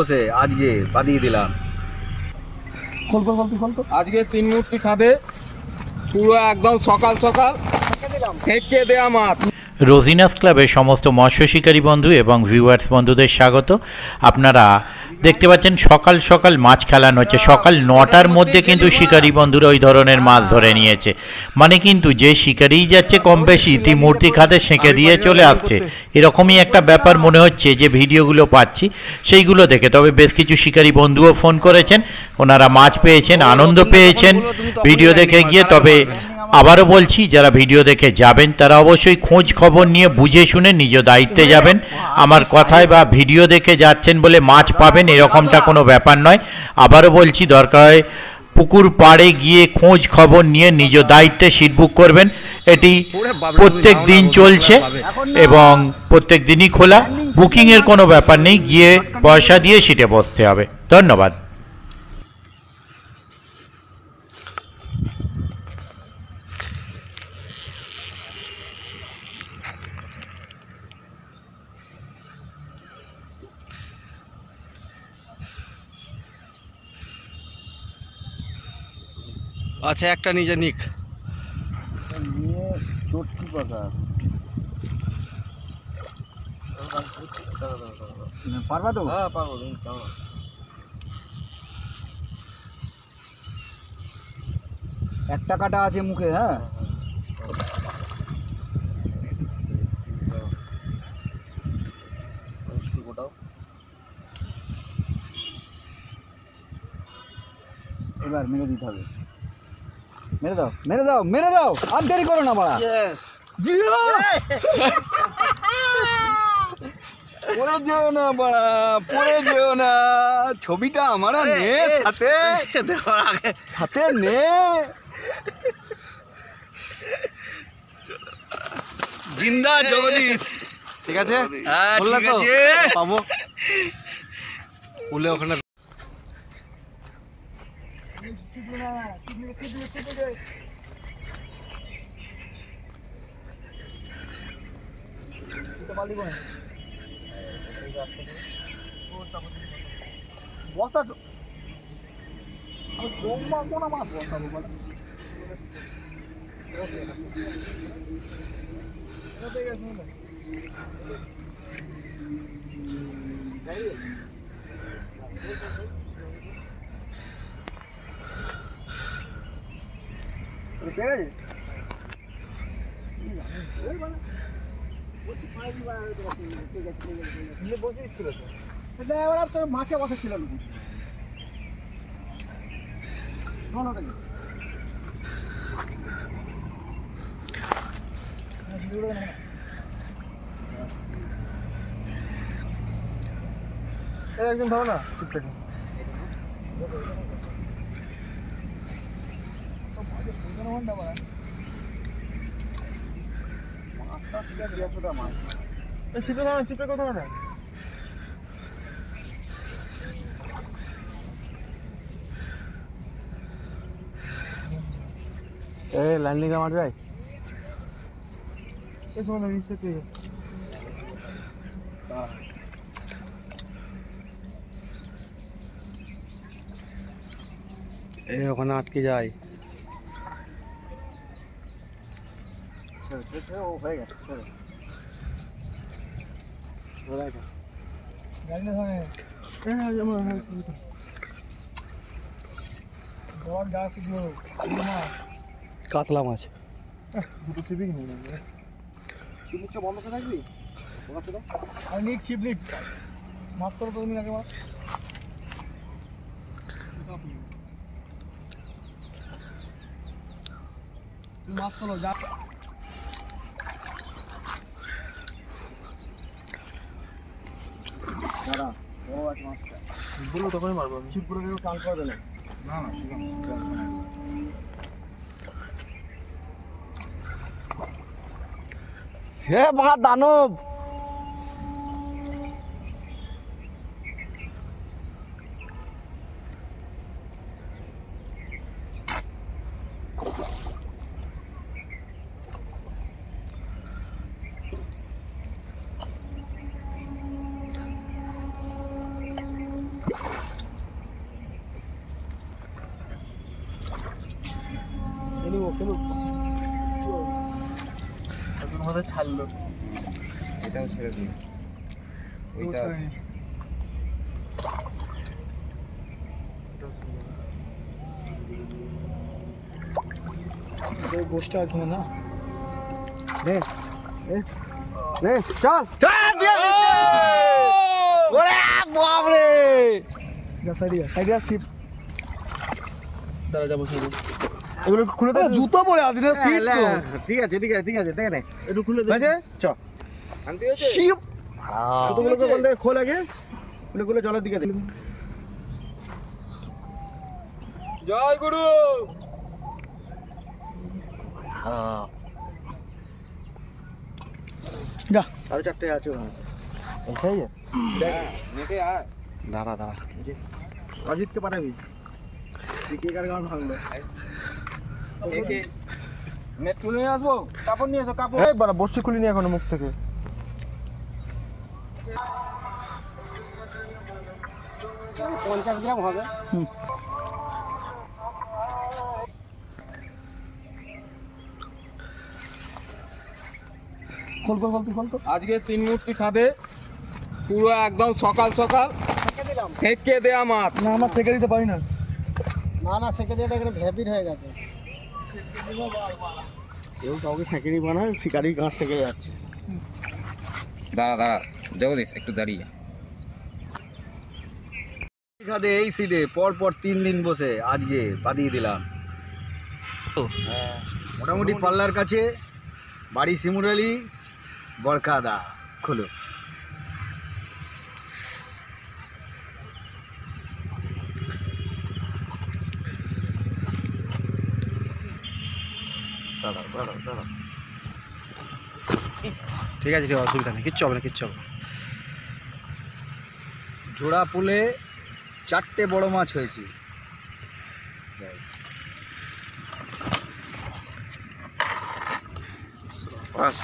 বসে আজকে বাদিয়ে দিলাম। আজকে 3 মূর্তি খাদে পুরো একদম সকাল সকাল সেঁকে দেয়া মাছ। রোজিনাস ক্লাবের সমস্ত মৎস্য শিকারী বন্ধু এবং ভিউয়ার্স বন্ধুদের স্বাগত। আপনারা দেখতে পাচ্ছেন সকাল সকাল মাছ খেলানো হচ্ছে। সকাল 9টার মধ্যে কিন্তু শিকারী বন্ধুরা ওই ধরনের মাছ ধরে নিয়েছে। মানে কিন্তু যে শিকারিই যাচ্ছে কম বেশি মূর্তি খাদে সেঁকে দিয়ে চলে আসছে, এরকমই একটা ব্যাপার মনে হচ্ছে যে ভিডিওগুলো পাচ্ছি সেইগুলো দেখে। তবে বেশ কিছু শিকারী বন্ধুও ফোন করেছেন, ওনারা মাছ পেয়েছেন, আনন্দ পেয়েছেন ভিডিও দেখে গিয়ে। তবে আবারও বলছি, যারা ভিডিও দেখে যাবেন তারা অবশ্যই খোঁজ খবর নিয়ে বুঝে শুনে নিজ দায়িত্বে যাবেন। আমার কথায় বা ভিডিও দেখে যাচ্ছেন বলে মাছ পাবেন এরকমটা কোনো ব্যাপার নয়। আবারও বলছি, দরকার হয় পুকুর পাড়ে গিয়ে খোঁজ খবর নিয়ে নিজ দায়িত্বে সিট বুক করবেন। এটি প্রত্যেক দিন চলছে এবং প্রত্যেক দিনই খোলা, বুকিংয়ের কোনো ব্যাপার নেই, গিয়ে পয়সা দিয়ে সিটে বসতে হবে। ধন্যবাদ। আচ্ছা, একটা নিজে নিক নিয়ে চটকি পাতা পারবা তো? হ্যাঁ পারবো। একটা কাটা আছে মুখে। হ্যাঁ এবার মেরে দিতে হবে। মেরে দাও, মেরে দাও, মেরে দাও, আর দেরি করো না বাড়া। পড়ে যেও না বাড়া, পড়ে যেও না। ছবিটা আমার নে সাথে, সাথে নে। জিন্দা জগদীশ, ঠিক আছে? হ্যাঁ ঠিক আছে, পাবো বলে ওখানে। বসাতো কোন মাছ বসাবো বলে মাছে বসা ছিল একদম ধরো না। চিপে কোথাও না। লাইন লিখে মার যায় ওখানে আটকে যায়। হয়ে গেছে কাতলা মাছ। দুটো চিপি কিনে চিপটা বন্ধ করে রাখবি। নিক চিপ নিক মাছ করো তুমি আগে। মাছ তোলো যা। দাঁড়া, ও আছে মাছটা বললো তখনই মারবো আমি। চিপ করে দেবো, কাল করে দেবে না। না হে মহা দানব। আমাদের ছাড়লো। এটাও ছেড়ে দিই। ওইটা গোষ্ঠটা আছে না নে নে চল চল দিয়ে ওরে বাপ রে যা সাইডে ছিপ দাঁড়া যাবো সাইডে এগুলো খুলে দে জুতো পরে আছি না সিট তো ঠিক আছে দেখে নে একটু খুলে দে চ আনতে হয়েছে শিপ ছোটগুলোকে বলতে খোল আগে গুলো জলের দিকে দে জয় গুরু যা আরো চারটে আছে এসেই নেটে আয় দাঁড়া অজিতকে পাঠাবি কে কার গান ভাঙলো কে নেট তুলে নিয়ে আসবো কাপড় নিয়ে এসো কাপড় এই বাড়া বসছি খুলিনি এখনো মুখ থেকে পঞ্চাশ গ্রাম হবে খোল তো আজকে 3 মূর্তি খাদে পুরো একদম সকাল সকাল সেঁকে দেয়া মাছ না আমার থেকে দিতে পারি না না সেঁকে দেওয়াটা এখানে ভ্যাপির হয়ে গেছে কেউ কাউকে সেঁকেনি বানায় শিকারি গাছ সেঁকে যাচ্ছে দাঁড়া জগদীশ একটু দাঁড়িয়ে খাদে এই সিটে পর 3 দিন বসে আজকে বাদিয়ে দিলাম মোটামুটি পাল্লার কাছে বাড়ি শিমুরালি বরকাদা খোলো দাঁড়াও ঠিক আছে অসুবিধা নেই কিচ্ছু হবে না জোড়া পুলে 4টে বড় মাছ হয়েছে বাস